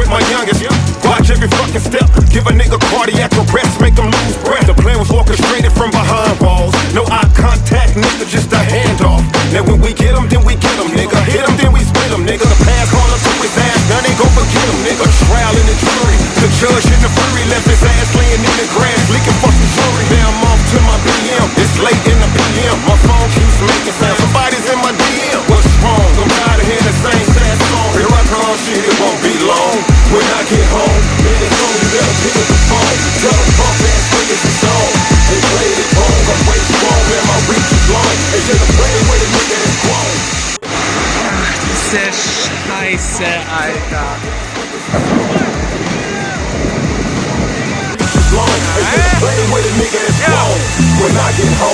with my youngest. Watch every fucking step, give a nigga cardiac arrest, make him lose breath. The plan was orchestrated from behind walls. No eye contact, nigga, just a handoff. Now when we get him, then we get him, nigga. Hit him, then we split him, nigga. The past caller to his ass, none ain't gon' forget him, nigga. Trial in the jury, the judge in the fury left his ass laying in the grass, leaking for some jewelry. Now I'm off to my BM, it's late in the PM. My phone keeps making sound, somebody's in my DM. What's wrong? I'm tired of hearing the same sad song. Here I come, shit, it won't be long. When I get home, man, it's on, you better pick up the phone. Tell them punk ass niggas it's on. They played it wrong, I'm way strong, man, my reach is long. They should've played with a nigga that's grown. Diese Scheiße, Alter.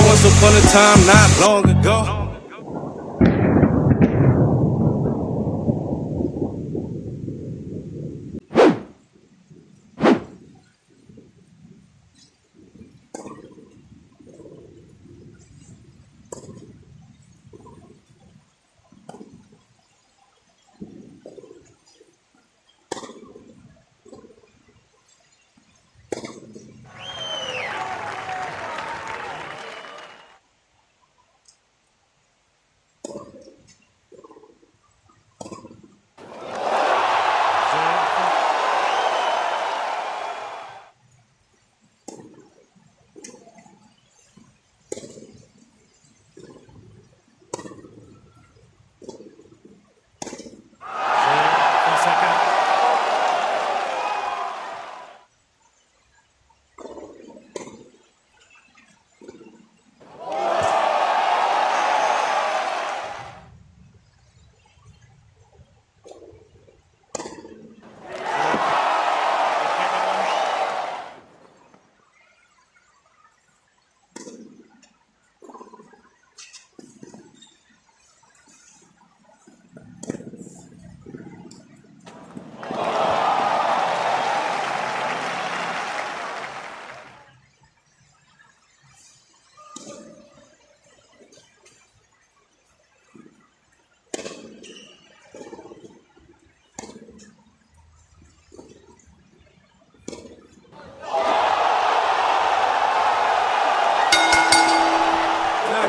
Once upon a time, not long ago.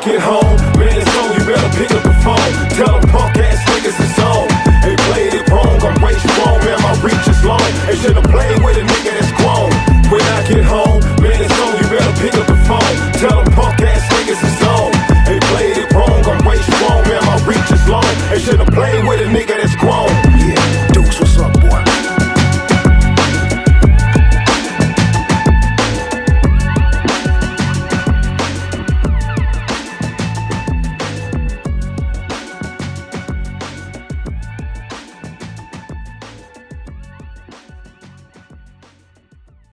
Get home, man, it's on, you better pick up the phone. Tell them punk ass niggas it's on. They played it wrong, I'm way strong, man, my reach is long. They should've played with a nigga that's grown. When I get home,